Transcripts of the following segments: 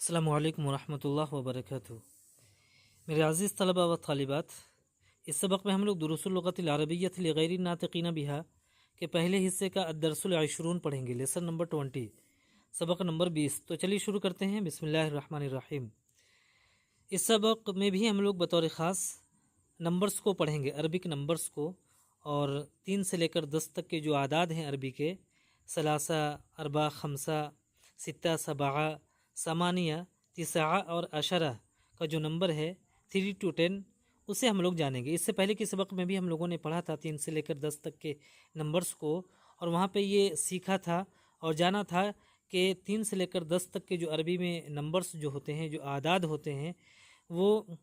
अस्सलामु अलैकुम वरहमतुल्लाहि वबरकातुहू। मेरे अज़ीज़ तलबा व तालिबात, इस सबक में हम लोग दुरुसुल लुग़तिल अरबिय्यत लिग़ैरि नातिक़ीन बिहा के पहले हिस्से का अद-दर्सुल 20 पढ़ेंगे। लेसन नंबर 20, सबक नंबर 20। तो चलिए शुरू करते हैं। बिस्मिल्लाहिर्रहमानिर्रहीम। इस सबक में भी हम लोग बतौर ख़ास नंबर्स को पढ़ेंगे, अरबिक नंबर्स को, और 3 से लेकर 10 तक के जो आदाद हैं अरबी के, सलासा, अरबा, खमसा, सित्ता, सबआ, समानिया, तिसा और अशरा का जो नंबर है 3 to 10, उसे हम लोग जानेंगे। इससे पहले के सबक में भी हम लोगों ने पढ़ा था 3 से लेकर 10 तक के नंबर्स को, और वहाँ पे ये सीखा था और जाना था कि 3 से लेकर 10 तक के जो अरबी में नंबर्स जो होते हैं, जो आदाद होते हैं, वो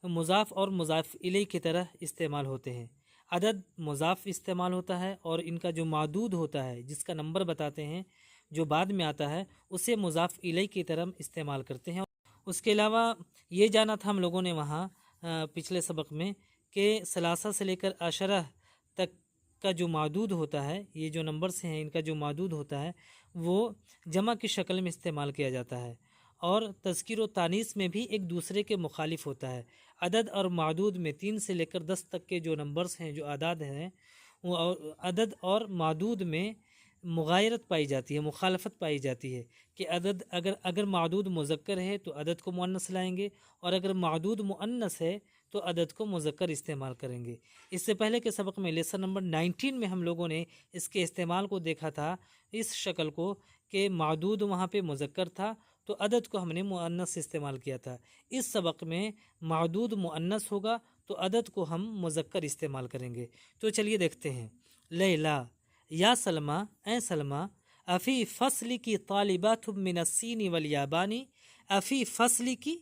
मुज़ाफ़ और मुज़ाफ़ इलैह की तरह इस्तेमाल होते हैं। अदद मुज़ाफ़ इस्तेमाल होता है और इनका जो मादूद होता है, जिसका नंबर बताते हैं, जो बाद में आता है, उसे मुज़ाफ़ इलैह की तरह इस्तेमाल करते हैं। उसके अलावा ये जाना था हम लोगों ने वहाँ पिछले सबक में कि सलासा से लेकर अशरा तक का जो मादूद होता है, ये जो नंबर्स हैं, इनका जो मादूद होता है वो जमा की शक्ल में इस्तेमाल किया जाता है, और तज़कीर व तानीस में भी एक दूसरे के मुखालिफ होता है। अदद और मादूद में 3 से लेकर 10 तक के जो नंबर्स हैं, जो आदाद हैं, वो अदद और मादूद में मुगायरत पाई जाती है, मुखालफत पाई जाती है कि अदद अगर मादूद मुज़क्कर है तो अदद को मुअन्नस लाएंगे, और अगर मादूद मुअन्नस है तो अदद को मुज़क्कर इस्तेमाल करेंगे। इससे पहले के सबक में लेसन नंबर 19 में हम लोगों ने इसके इस्तेमाल को देखा था, इस शक्ल को, कि मादूद वहाँ पे मुज़क्कर था तो अदद को हमने मुअन्नस इस्तेमाल किया था। इस सबक में मादूद मुअन्नस होगा तो अदद को हम मुज़क्कर इस्तेमाल करेंगे। तो चलिए देखते हैं। लैला, या सलमा, ए सलमा, अफ़ी फ़स्ली की तालिबात मिनस्सीनी वल याबानी। अफ़ी फ़स्ली की,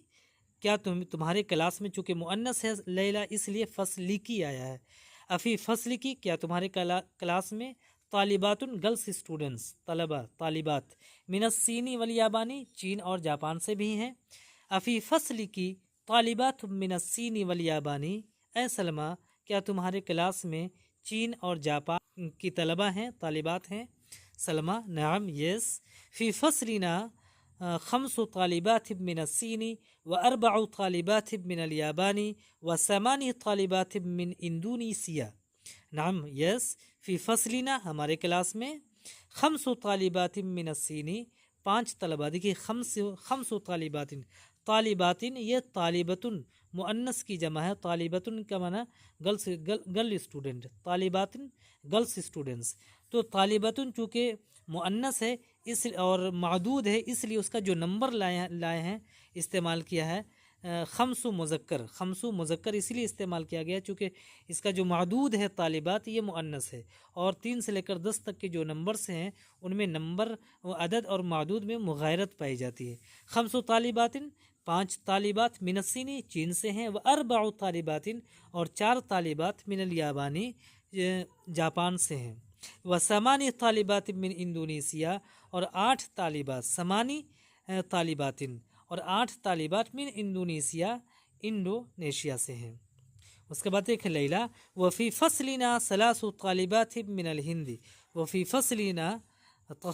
क्या तुम्हारे क्लास में, चूँकि मुअन्नस है लैला इसलिए फ़स्ली की आया है। अफ़ी फ़स्ली की, क्या तुम्हारे क्लास में, तालिबातुन गर्ल्स स्टूडेंट्स, तलबा तालिबात, मिनस्सीनी वल याबानी, चीन और जापान से भी हैं। अफ़ी फ़स्ली की तालिबात मिनस्सीनी वल याबानी। ए सलमा, क्या तुम्हारे क्लास में चीन और जापान की तलबा हैं, तालिबात हैं। सलमा, नाम, यस। फ़ी फ़स्लिना खम्सु तालिबात मिनस्सीनी व अर्बअ तालिबात मिनल याबानी व समानी तालिबात मिन इंडोनेशिया। नाम, यस। फ़ी फ़स्लिना, हमारे क्लास में, खम्सु तालिबात मिनस्सीनी, 5 तलबा। देखिए खम्सु तालिबातिन, तालिबातिन ये तालिबतुन मुअन्नस की जमा है, तालिबतुन का माना गर्ल स्टूडेंट, तालिबातिन गर्ल्स स्टूडेंट्स। तो तालिबतुन चूँकि मुअन्नस है इस और मादूद है, इसलिए उसका जो नंबर लाए हैं, इस्तेमाल किया है खम्सु मुज़क्कर। खम्सु मुज़क्कर इसलिए इस्तेमाल किया गया चूँकि इसका जो मादूद है तालिबात, ये मुअन्नस है, और 3 से लेकर 10 तक के जो नंबर्स हैं उनमें नंबर अदद और मादूद में मुगायरत पाई जाती है। खम्सु तालिबातिन, 5 तालिबात, मिनस्सीनी चीन से हैं, व अर्बअ तालिबातिन, और 4 तालिबात, मिनल याबानी जापान से हैं, व समानी तालिबात मिन इंडोनेशिया, और 8 तालिबात, समानी तालिबातिन, और 8 तालिबात मिन इंडोनेशिया, इंडोनेशिया से हैं। उसके बाद देखें लैला, वफ़ी फ़स्लिना सलासु तालिबात मिनल हिंदी, वफ़ी फ़स्लिना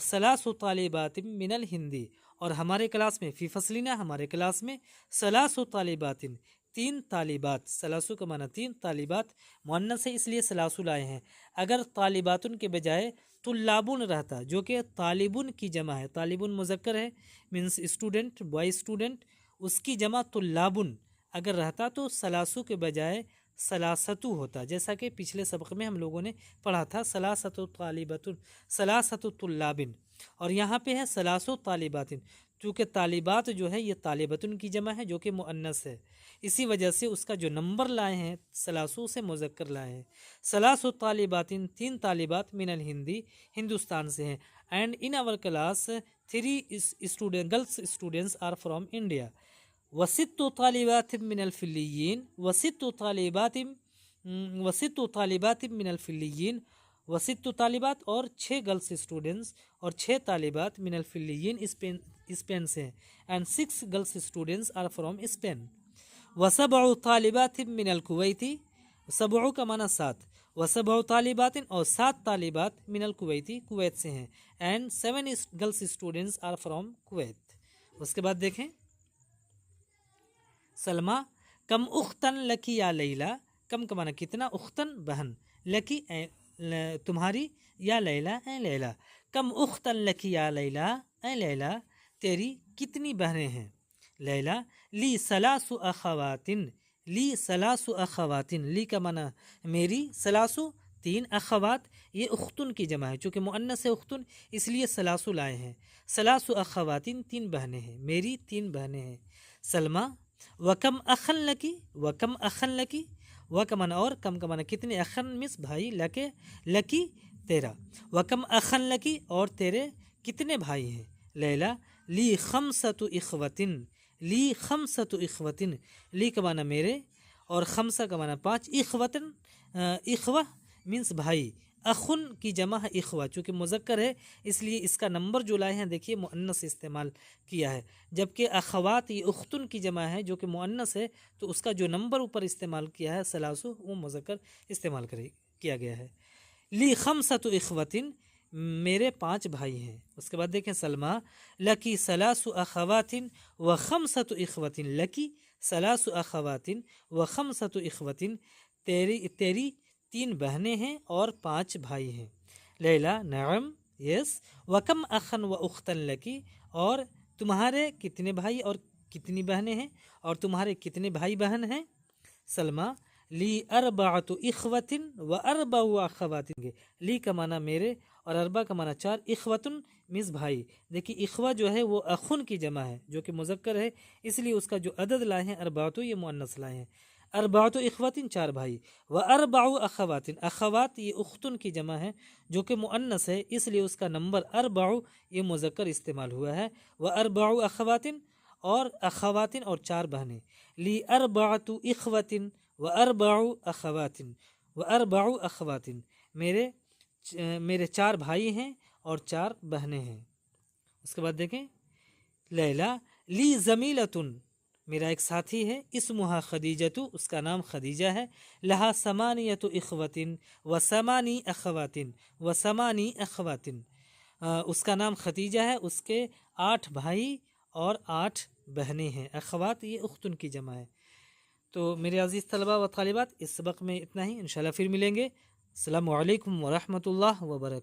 सलासु तालिबात मिनल हिंदी, और हमारे क्लास में, फ़ी फ़स्लिना हमारे क्लास में, सलासु तालिबातिन 3 तालिबात, सलासु का माना 3, तालिबात मुअन्नस है इसलिए सलासु लाए हैं। अगर तालिबातुन के बजाय तुल्लाबुन रहता, जो कि तालिबुन की जमा है, तालिबुन मुज़क्कर है, मीन्स स्टूडेंट, बॉय स्टूडेंट, उसकी जमा तुल्लाबुन अगर रहता तो सलासु के बजाय सलासतु होता, जैसा कि पिछले सबक में हम लोगों ने पढ़ा था, सलासतु तालिबतुन, सलासतु तुल्लाबिन, और यहाँ पे है सलासु तालिबातिन। चूँकि तालिबात जो है ये तालिबतुन की जमा है, जो कि मुअन्नस है, इसी वजह से उसका जो नंबर लाए हैं सलासु से मुज़क्कर लाए हैं। सलासु तालिबातिन, 3 तालिबात, मिनल हिंदी, हिंदुस्तान से हैं। And in our class 3 student girls students are from India. वसित्तु तालिबात मिनल फिलियीन, वसित्तु तालिबात मिनल फिलियीन, वसित्तु तालिबात, और 6 गर्ल्स स्टूडेंट्स और 6 तालिबात, मिनल फिलियीन स्पेन से हैं, and 6 girls students are from Spain. वसबअ तालिबात मिनल कुवैती, सबअ का माना 7, वसबअ तालिबातिन, और 7 तालिबात, मिनल कुवैती, कुवैत से हैं, and 7 girls students are from Kuwait. उसके बाद देखें सलमा कम उख्तन लकी या लैला, कम का माना कितना, उख्तन बहन, लकी तुम्हारी, या लैला ए लैला, कम उख्तन लकी या लैला ए लैला, तेरी कितनी बहनें हैं। लैला ली सलासु अखवातिन, ली सलासु अखवातिन, ली का माना मेरी, सलासु तीन, अखवात ये उख्तुन की जमा है, चूँकि मुअन्नस है उख्तुन इसलिए सलासु लाए हैं। सलासु अखवातिन तीन बहनें हैं, मेरी तीन बहनें हैं। सलमा वकम अखन लकी, वकम अखन लकी, व का माना और, कम का माना कितने, अखन मिस भाई, लके लकी तेरा, वकम अखन लकी और तेरे कितने भाई हैं। लैला ली खमसतु इखवतिन, ली खमसतु इखवतिन, ली का माना मेरे और खमसा का माना पाँच, इखवतन इखवा मीन्स भाई, अखुन की जमा है इखवा, चूँकि मुज़क्कर है इसलिए इसका नंबर जो लाए हैं देखिए मुअन्नस इस्तेमाल किया है, जबकि अखवात ये उख्तुन की जमा है जो कि मुअन्नस है, तो उसका जो नंबर ऊपर इस्तेमाल किया है सलासु वो मुज़क्कर इस्तेमाल किया गया है। ली खमसतु इखवतिन, मेरे पाँच भाई हैं। उसके बाद देखें सलमा लकी सलासु अखवातिन व खमसतु इखवतिन, लकी सलासु अखवातिन व खमसतु इखवतिन, तेरी तीन बहनें हैं और पांच भाई हैं। लैला नअम यस, वकम अखन व उख्तन लकी, और तुम्हारे कितने भाई और कितनी बहनें हैं, और तुम्हारे कितने भाई बहन हैं। सलमा ली अरबातु इखवतिन व अरबाउ अखवातिन, ली का माना मेरे और अरबा का माना चार, इखवतुन मिस भाई, देखिए इखवा जो है वो अखुन की जमा है जो कि मुज़क्कर है इसलिए उसका जो अदद लाए हैं अरबातु ये मुअन्नस लाए हैं। अरबातु इखवतिन चार भाई, व अरबाउ अखवातिन, अखवात ये उख्तुन की जमा है जो कि मुअन्नस है इसलिए उसका नंबर अरबाउ ये मुज़क्कर इस्तेमाल हुआ है। व अरबाउ अखवातिन और अखवातिन और चार बहनें। ली अरबातु इखवतिन व अरबाउ अखवातिन व अरबाउ अखवातिन, मेरे चार भाई हैं और चार बहनें हैं। उसके बाद देखें लैला ली ज़मीलतुन, मेरा एक साथी है, इसमुहा खदीजतु, उसका नाम खदीजा है। लहा समानियतु इखवतिन व समानी अखवातिन व समानी अखवातिन, उसका नाम खदीजा है, उसके 8 भाई और 8 बहनें हैं। अखवात ये उख्तुन की जमा है। तो मेरे अजीज़ तलबा व तालिबात इस सबक में इतना ही, इंशाल्लाह फिर मिलेंगे। अस्सलामु अलैकुम व रहमतुल्लाह व बरकातहू।